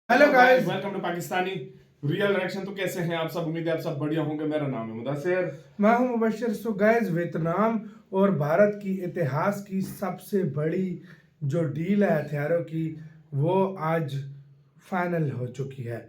Hello guys, welcome to Pakistani real reaction. तो कैसे हैं आप सब? उम्मीद है आप सब बढ़िया होंगे। मेरा नाम है मुदस्सिर, मैं हूं मुबश्शिर। सो गाइस, वियतनाम और भारत की इतिहास की सबसे बड़ी जो डील है हथियारों की, वो आज फाइनल हो चुकी है।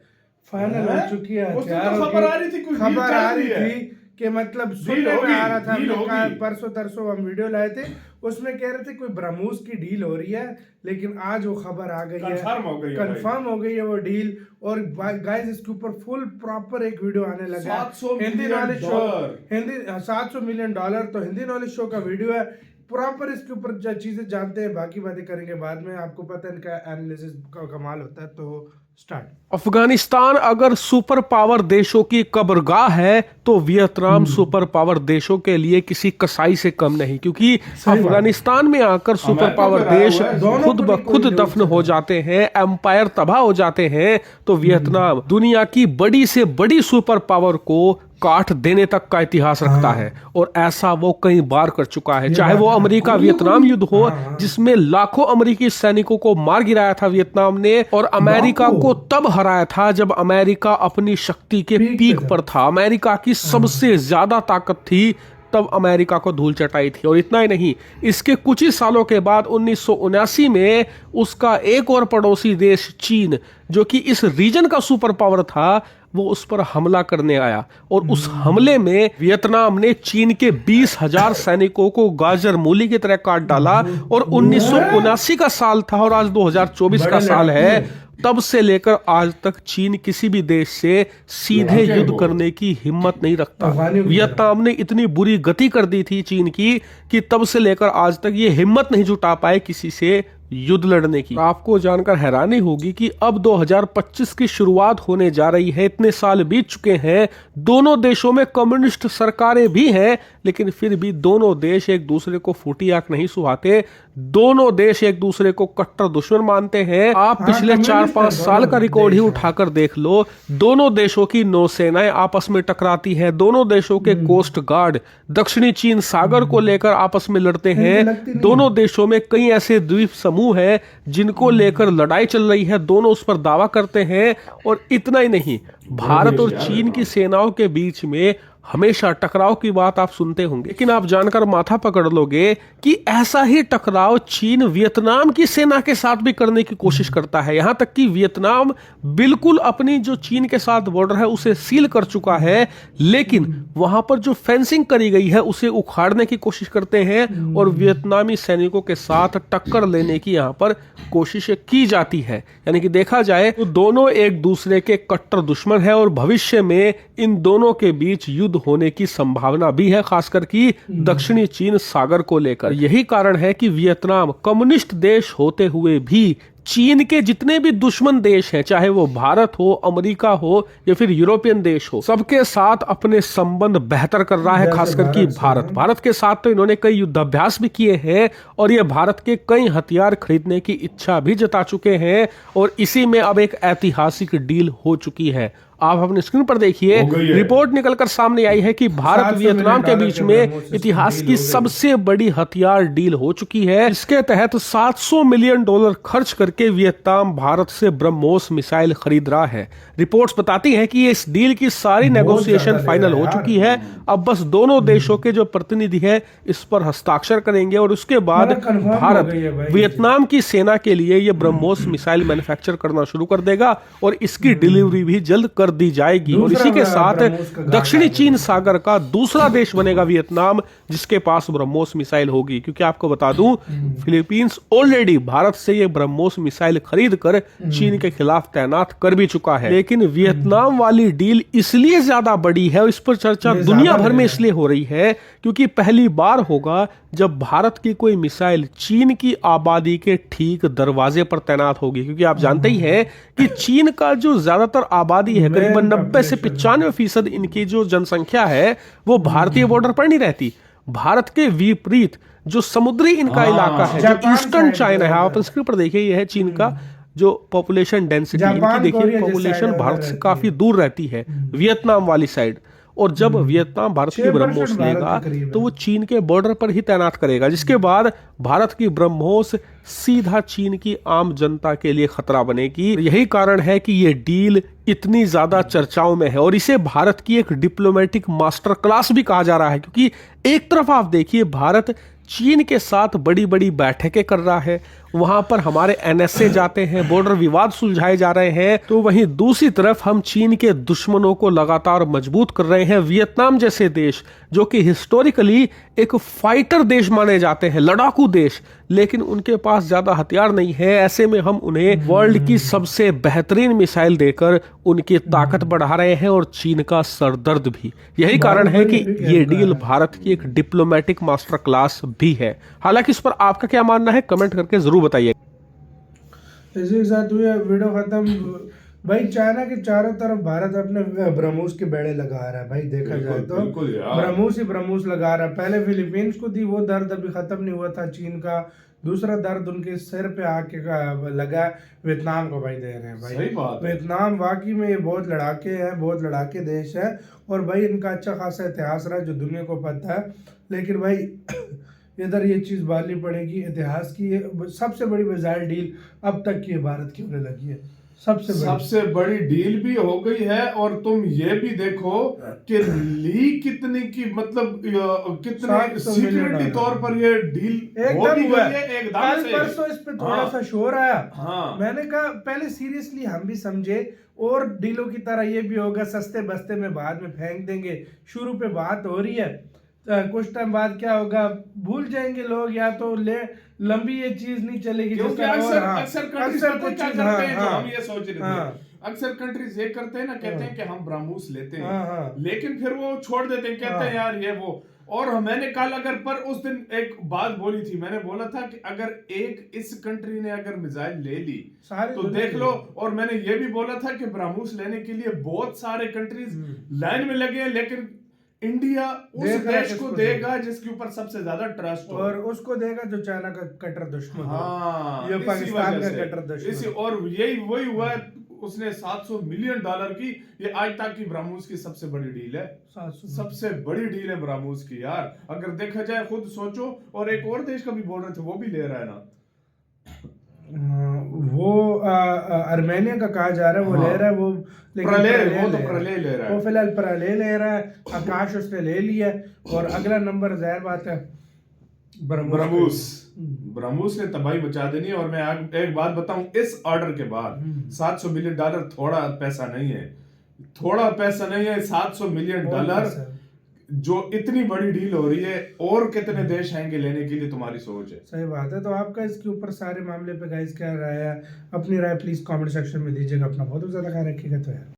फाइनल हो चुकी है उस दिन तो हथियारों खबर की। आ रही थी, कोई खबर आ डील रही चल रही है। थी कि मतलब डील सुनने में होगी, आ रहा था। डील हमने कहा होगी। परसों तरसों हम वीडियो लाए थे, उसमें कह रहे थे कोई ब्रह्मोस की डील हो रही है, लेकिन आज वो खबर आ गई है, कंफर्म हो गई है भाई। कंफर्म हो गई है वो डील। और गाइस, इसके ऊपर फुल प्रॉपर एक वीडियो आने लगा है। 700 Hindi million knowledge show, dollar. Hindi $700 million, तो हिंदी नॉलेज शो का वीडियो है। प्रॉपर इसके ऊपर चीजें जानते हैं, बाकी बातें करेंगे बाद में। आपको पता है इनका एनालिसिस का कमाल होता है। तो स्टार्ट। अफगानिस्तान अगर सुपर पावर देशों की कब्रगाह है तो वियतनाम सुपर पावर देशों के लिए किसी कसाई से कम नहीं, क्योंकि अफगानिस्तान में आकर सुपर पावर देश खुद ब खुद दफन हो जाते हैं, एम्पायर तबाह हो जाते हैं, तो वियतनाम दुनिया की बड़ी से बड़ी सुपर पावर को काट देने तक का इतिहास रखता है। और ऐसा वो कई बार कर चुका है, चाहे वो अमेरिका वियतनाम युद्ध हो जिसमें लाखों अमेरिकी सैनिकों को मार गिराया था वियतनाम ने, और अमेरिका को तब हराया था जब अमेरिका अपनी शक्ति के पीक पर था, अमेरिका की सबसे ज्यादा ताकत थी, तब अमेरिका को धूल चटाई थी। और इतना ही नहीं, इसके कुछ ही सालों के बाद 1979 में उसका एक और पड़ोसी देश चीन, जो कि इस रीजन का सुपर पावर था, वो उस पर हमला करने आया। और उस हमले में वियतनाम ने चीन के 20,000 सैनिकों को गाजर मूली की तरह काट डाला। और 1979 का साल था और आज 2024 का साल है। तब से लेकर आज तक चीन किसी भी देश से सीधे युद्ध करने की हिम्मत नहीं रखता। वियतनाम ने इतनी बुरी गति कर दी थी चीन की कि तब से लेकर आज तक ये हिम्मत नहीं जुटा पाए किसी से युद्ध लड़ने की। आपको जानकर हैरानी होगी कि अब 2025 की शुरुआत होने जा रही है, इतने साल बीत चुके हैं, दोनों देशों में कम्युनिस्ट सरकारें भी हैं, लेकिन फिर भी दोनों देश एक दूसरे को फूटी आंख नहीं सुहाते। दोनों देश एक दूसरे को कट्टर दुश्मन मानते हैं। आप पिछले 4-5 साल का रिकॉर्ड ही उठाकर देख लो, दोनों देशों की नौसेनाएं आपस में टकराती हैं, दोनों देशों के कोस्ट गार्ड दक्षिणी चीन सागर को लेकर आपस में लड़ते हैं, दोनों देशों में कई ऐसे द्वीप समूह है जिनको लेकर लड़ाई चल रही है, दोनों उस पर दावा करते हैं। और इतना ही नहीं, भारत और चीन की सेनाओं के बीच में हमेशा टकराव की बात आप सुनते होंगे, लेकिन आप जानकर माथा पकड़ लोगे कि ऐसा ही टकराव चीन वियतनाम की सेना के साथ भी करने की कोशिश करता है। यहां तक कि वियतनाम बिल्कुल अपनी जो चीन के साथ बॉर्डर है उसे सील कर चुका है, लेकिन वहां पर जो फेंसिंग करी गई है उसे उखाड़ने की कोशिश करते हैं और वियतनामी सैनिकों के साथ टक्कर लेने की यहां पर कोशिश की जाती है। यानी कि देखा जाए तो दोनों एक दूसरे के कट्टर दुश्मन है और भविष्य में इन दोनों के बीच युद्ध होने की संभावना भी है, खासकर कि दक्षिणी चीन सागर को लेकर। यही कारण है कि वियतनाम कम्युनिस्ट देश होते हुए भी चीन के जितने भी दुश्मन देश हैं, चाहे वो भारत हो, अमेरिका हो या फिर यूरोपियन देश हो, सबके साथ अपने संबंध बेहतर कर रहा है। खासकर कि भारत के साथ तो इन्होंने कई युद्धाभ्यास भी किए हैं और ये भारत के कई हथियार खरीदने की इच्छा भी जता चुके हैं। और इसी में अब एक ऐतिहासिक डील हो चुकी है। आप अपनी स्क्रीन पर देखिए, रिपोर्ट निकलकर सामने आई है कि भारत वियतनाम के बीच में इतिहास की सबसे बड़ी हथियार डील हो चुकी है। इसके तहत $700 मिलियन खर्च करके वियतनाम भारत से ब्रह्मोस मिसाइल खरीद रहा है। रिपोर्ट्स बताती हैं कि इस डील की सारी नेगोशिएशन फाइनल हो चुकी है। अब बस दोनों देशों के जो प्रतिनिधि है इस पर हस्ताक्षर करेंगे और उसके बाद भारत वियतनाम की सेना के लिए यह ब्रह्मोस मिसाइल मैन्युफैक्चर करना शुरू कर देगा और इसकी डिलीवरी भी जल्द कर दी जाएगी। और इसी के साथ दक्षिणी चीन सागर का दूसरा देश बनेगा वियतनाम, जिसके पास ब्रह्मोस मिसाइल होगी। क्योंकि आपको बता दूं, फिलीपींस ऑलरेडी भारत से ये ब्रह्मोस मिसाइल खरीद कर चीन के खिलाफ तैनात कर भी चुका है। लेकिन वियतनाम वाली डील इसलिए ज्यादा बड़ी है, इस पर चर्चा दुनिया भर में इसलिए हो रही है क्योंकि पहली बार होगा जब भारत की कोई मिसाइल चीन की आबादी के ठीक दरवाजे पर तैनात होगी। क्योंकि आप जानते ही हैं कि चीन का जो ज्यादातर आबादी है, करीबन 90 से 95% इनकी जो जनसंख्या है वो भारतीय बॉर्डर पर नहीं रहती। भारत के विपरीत जो समुद्री इनका इलाका है, जो ईस्टर्न चाइना है, आप स्क्रीन पर देखिए, यह है चीन का जो पॉपुलेशन डेंसिटी, इनकी देखिए पॉपुलेशन भारत से काफी दूर रहती है, वियतनाम वाली साइड। और जब वियतनाम भारत की 6% ब्रह्मोस भारत लेगा के करीब है। तो वो चीन के बॉर्डर पर ही तैनात करेगा, जिसके बाद भारत की ब्रह्मोस सीधा चीन की आम जनता के लिए खतरा बनेगी। यही कारण है कि ये डील इतनी ज्यादा चर्चाओं में है और इसे भारत की एक डिप्लोमेटिक मास्टर क्लास भी कहा जा रहा है, क्योंकि एक तरफ आप देखिए भारत चीन के साथ बड़ी बड़ी बैठकें कर रहा है, वहां पर हमारे एनएसए जाते हैं, बॉर्डर विवाद सुलझाए जा रहे हैं, तो वहीं दूसरी तरफ हम चीन के दुश्मनों को लगातार मजबूत कर रहे हैं। वियतनाम जैसे देश जो कि हिस्टोरिकली एक फाइटर देश माने जाते हैं, लड़ाकू देश, लेकिन उनके पास ज्यादा हथियार नहीं है, ऐसे में हम उन्हें वर्ल्ड की सबसे बेहतरीन मिसाइल देकर उनकी ताकत बढ़ा रहे हैं और चीन का सरदर्द भी। यही कारण है कि ये डील भारत की एक डिप्लोमेटिक मास्टर क्लास भी है। हालांकि इस पर आपका क्या मानना है, कमेंट करके जरूर बताइए। इसी के साथ हुई वीडियो खत्म। भाई चाइना के चारों तरफ भारत अपने ब्रह्मोस के बेड़े लगा रहा है भाई, देखा जाए तो बिल्कुल यार। ब्रह्मोस ही ब्रह्मोस लगा रहा है। पहले फिलीपींस को दी, वो दर्द अभी खत्म नहीं हुआ था चीन का, दूसरा दर्द उनके सिर पे आके लगा वियतनाम को भाई दे रहे हैं भाई। सही बात है। वियतनाम वाकई में ये बहुत लड़ाके है, बहुत लड़ाके देश है और भाई इनका अच्छा खासा इतिहास रहा जो दुनिया को पता है। लेकिन भाई इधर ये चीज बालनी पड़ेगी इतिहास की, ये सबसे बड़ी मिसाइल डील अब तक की भारत की होने लगी है, सबसे बड़ी डील भी हो गई है। और तुम ये भी देखो कि ली कितनी की मतलब कितने सिक्योरिटी तौर पर ये डील हो भी गई है एकदम कल से। परसों इस पे थोड़ा हाँ। सा शोर आया। हाँ। मैंने कहा पहले सीरियसली हम भी समझे और डीलों की तरह ये भी होगा, सस्ते बस्ते में बाद में फेंक देंगे, शुरू पे बात हो रही है, कुछ टाइम बाद क्या होगा भूल जाएंगे लोग, या तो लंबी ये चीज नहीं चलेगी। क्योंकि अक्सर कंट्रीज क्या करते हैं, जो हम ये सोच रहे थे, अक्सर कंट्रीज ये करते हैं ना, कहते हैं कि हम ब्रह्मोस लेते हैं, लेकिन फिर वो छोड़ देते हैं, कहते हैं यार ये वो। और मैंने कल उस दिन एक बात बोली थी, मैंने बोला था कि अगर एक इस कंट्री ने अगर मिसाइल ले ली तो देख लो। और मैंने ये भी बोला था कि ब्रह्मोस लेने के लिए बहुत सारे कंट्रीज लाइन में लगे हैं, लेकिन इंडिया उस देश को देगा जिसके ऊपर सबसे ज्यादा ट्रस्ट हो, और उसको देगा जो चाइना का कट्टर दुश्मन हो। हाँ, ये पाकिस्तान का कट्टर दुश्मन। और यही वही हुआ, उसने $700 मिलियन की, ये आज तक की ब्रह्मोस की सबसे बड़ी डील है, सबसे बड़ी डील है ब्रह्मोस की यार। अगर देखा जाए खुद सोचो, और एक और देश का भी बोल रहे थे वो भी ले रहा है ना, वो आर्मेनिया का कहा जा रहा है, वो ले रहा है, वो प्रलय ले रहा है, वो फिलहाल प्रलय ले रहा है, आकाश उसने ले लिया, और अगला नंबर जाहिर बात है ब्रह्मोस ने तबाही मचा देनी है। और मैं एक बात बताऊं, इस ऑर्डर के बाद $700 मिलियन थोड़ा पैसा नहीं है, थोड़ा पैसा नहीं है। $700 मिलियन जो इतनी बड़ी डील हो रही है, और कितने देश आएंगे लेने के लिए, तुम्हारी सोच है। सही बात है। तो आपका इसके ऊपर सारे मामले पे गाइस क्या राय है, अपनी राय प्लीज कमेंट सेक्शन में दीजिएगा। अपना बहुत ज्यादा ख्याल रखिएगा। तो यार